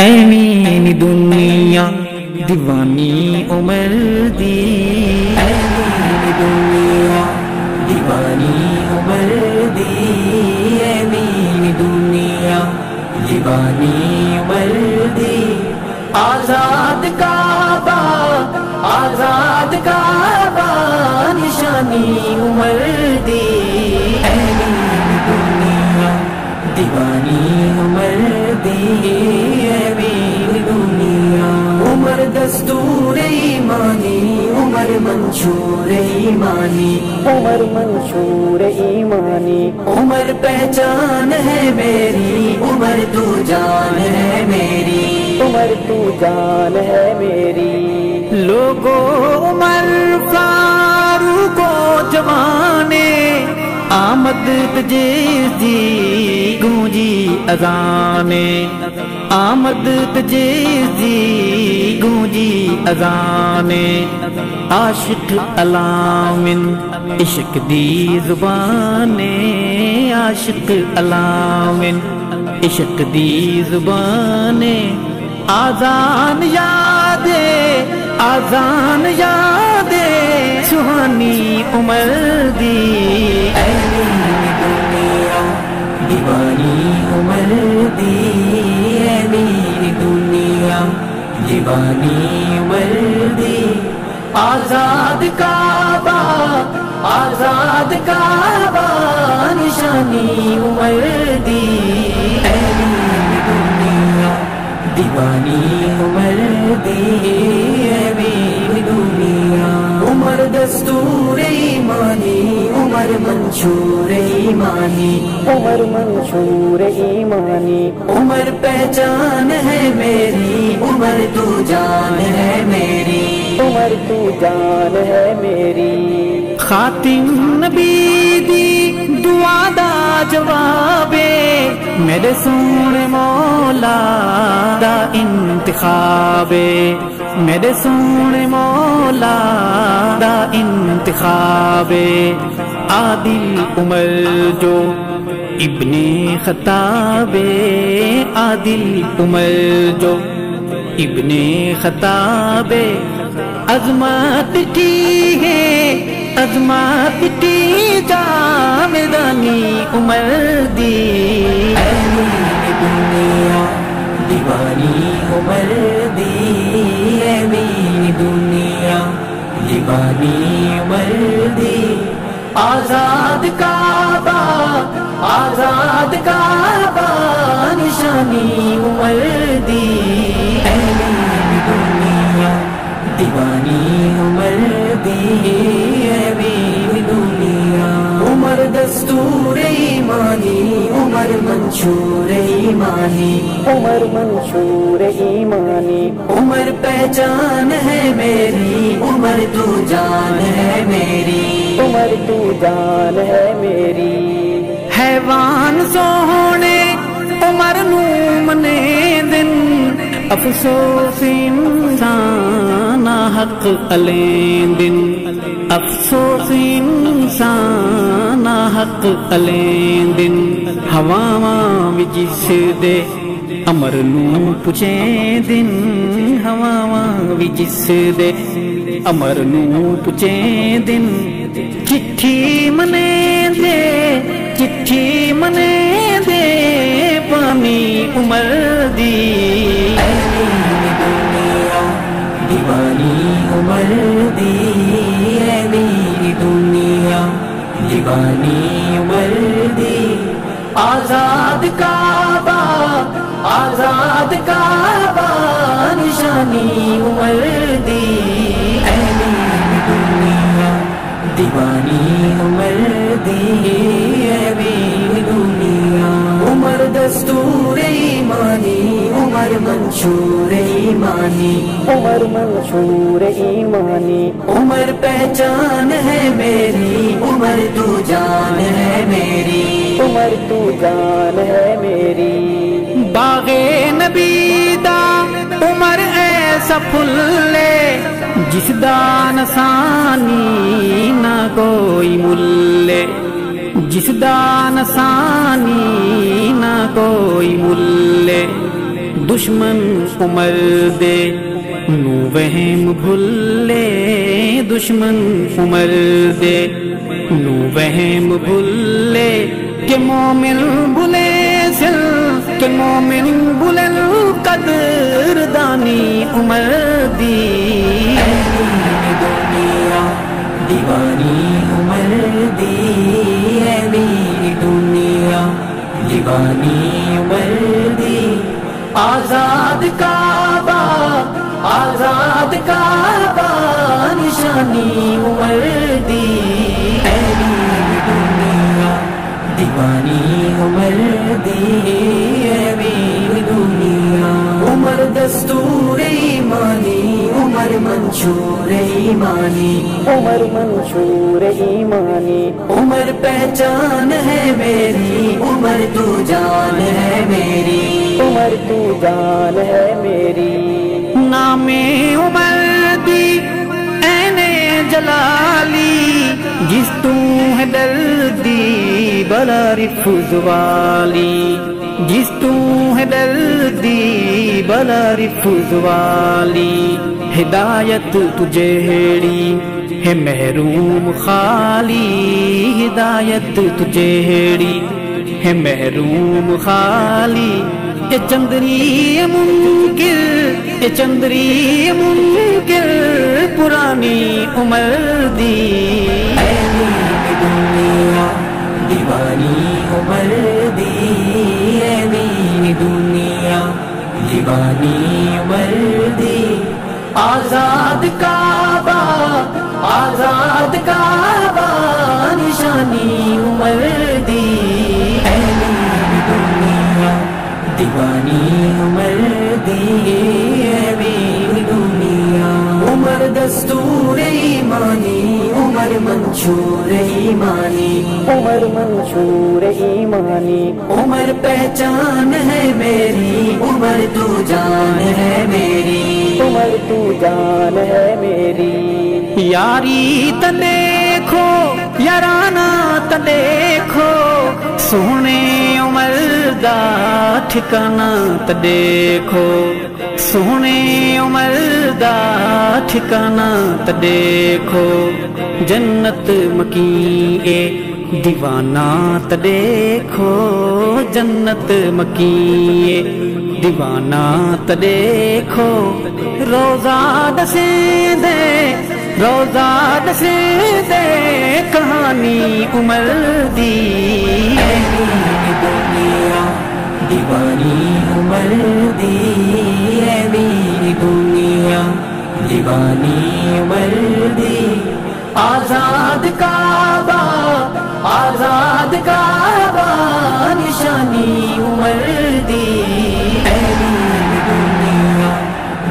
ایویں دنیا دیوانی عمر دی، ایویں دنیا دیوانی عمر دی، ایویں دنیا دیوانی عمر دی۔ آزاد کعبہ، آزاد کعبہ نشانی عمر دی، ایویں دنیا دیوانی عمر دی، ایویں دنیا۔ عمر دستور ایمانی، عمر منشور ایمانی، عمر منشور ایمانی۔ عمر پہچان ہے میری، عمر تو جان ہے میری، عمر تو جان ہے میری۔ لوگو عمر فاروق و جوانے، آمد تجیز دی گونجی اذانے، آمد تجیز دی گونجی اذانے۔ عاشق علامن عشق دی زبانے، عاشق علامن عشق دی زبانے۔ آذان یادے، آذان یادے سہانی عمر دی، ایویں دنیا دیوانی عمر دی، ایویں دنیا دیوانی عمر دی۔ آزاد کعبہ، آزاد کعبہ نشانی عمر دی، ایویں دنیا دیوانی عمر دی، ایویں دنیا۔ عمر دستور ایمانی، عمر منشور ایمانی، عمر منشور ایمانی۔ عمر پہچان ہے میری، عمر تو جان ہے میری، عمر تو جان ہے میری۔ خاتم نبی دی دعا دا جوابے، میرے سونے مولا دا انتخابے، میرے سونے مولا دا انتخابے۔ عادل عمر جو ابن خطابے، عادل عمر جو ابن خطابے۔ عظمت کی ہے، عظمت کی جاودانی عمر دی، ایویں دنیا دیوانی عمر دی، ایویں دنیا دیوانی عمر دی۔ آزاد کعبہ، آزاد کعبہ نشانی عمر دی، ایویں دنیا دیوانی عمر دی، ایویں دنیا۔ عمر دستور ایمانی، عمر منشور ایمانی، عمر منشور ایمانی۔ عمر پہچان ہے میری، عمر تو جان ہے میری، عمر تو جان ہے میری۔ حیوان سونے عمر نو منے دن، افسوس انسان حق علین دن، افسوس انسان حق علین دن۔ ہواواں وچ جس دے امر نو پچھیں دن، ہواواں وچ جس دے امر نو پچھیں دن۔ چٹھی منے دے، چٹھی منے دے پانی عمر دی، ایویں دنیا دیوانی عمر دی، ایویں دنیا دیوانی عمر دی۔ آزاد کعبہ، آزاد کعبہ نشانی عمر دی، ایویں دنیا دیوانی عمر دی، ایویں دنیا۔ عمر دستور ایمانی، عمر منشور ایمانی، عمر منشور ایمانی۔ عمر پہچان ہے میری، عمر تو جان ہے میری، عمر تو جان ہے میری۔ باغ نبی دا عمر ایسا پھلے، جس دا نسانی نہ کوئی ملے، جس دا نسانی نہ کوئی ملے۔ دشمن عمر دے نو وہم بھلے دشمن عمر دے نو وہم بھلے کہ مومن بھلے سل کہ مومن بھلے قدر دانی عمر دی دنیا دیوانی عمر دی ہے میری دنیا دیوانی عمر دی آزاد کعبہ نشانی عمر دی ہے میری دنیا دیوانی عمر دی ہے میری دنیا عمر دستور ایمانی عمر منشور ایمانی عمر منشور ایمانی عمر پہچان ہے میری عمر تو جان ہے میری عمر تو جان ہے میری نام عمر دی عین جلالی جس تو ہے دردی بلا رفض والی جس تو ہے دردی بلا رفض والی ہدایت تجھے ہیڑی ہے محروم خالی ہدایت تجھے ہیڑی ہے محروم خالی یہ چندری منکر یہ چندری منکر پرانی عمر دی ہے میری دنیا دیوانی عمر دی ہے میری دنیا دیوانی عمر دی آزاد کعبہ نشانی عمر دی ہے میری دنیا دیوانی عمر دی ہے میری دنیا عمر دستور ایمانی عمر منشور ایمانی عمر منشور ایمانی عمر پہچان ہے میری عمر تو جان ہے میری عمر تو جان ہے میری یاری ت دیکھو یارانہ ت دیکھو سونے عمر دا ٹھکانہ ت دیکھو سونے عمر دا ٹھکانہ ت دیکھو جنت مکین اے دیوانہ ت دیکھو جنت مکین اے دیوانہ ت دیکھو روزہ دسیں دے کہانی عمر دی ہے میری دنیا دیوانی عمر دی ہے میری دنیا دیوانی عمر دی آزاد کعبہ نشانی عمر دی ہے میری دنیا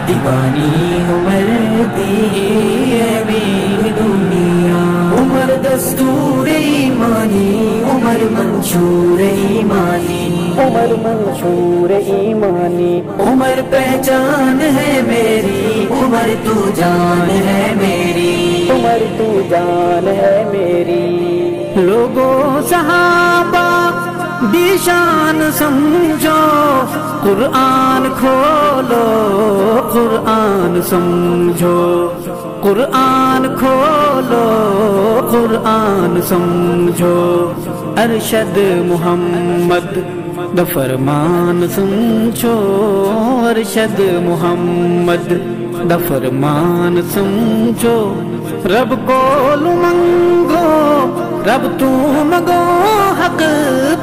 دیوانی عمر دی ہے میری دنیا عمر دستور ایمانی عمر منشور ایمانی عمر منشور ایمانی عمر پہچان ہے میری عمر تو جان ہے میری عمر تو جان ہے میری لوگوں صحابہ دی شان سمجھو قرآن کھولو قرآن سمجھو قرآن کھولو قرآن سمجھو ارشد محمد دا فرمان سمجھو ارشد محمد دا فرمان سمجھو رب کو منگو رب تو مگو حق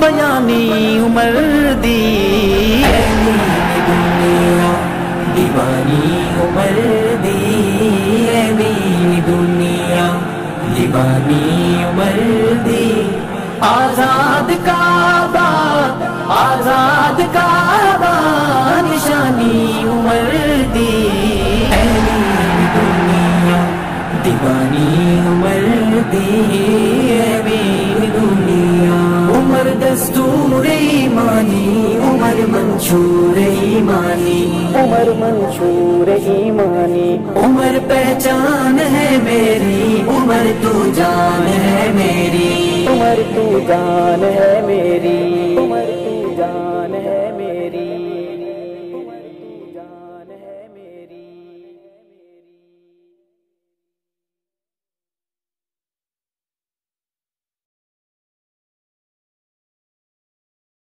بیانی عمر دی ہے میری دنیا دیوانی عمر دی ہے میری دنیا دیوانی عمر دی آزاد کعبہ نشانی عمر دی ہے میری دنیا دیوانی عمر دی ہے میری دنیا عمر دستور ایمانی عمر منشور ایمانی عمر منشور ایمانی عمر پہچان ہے میری عمر تو جان ہے میری عمر تو جان ہے میری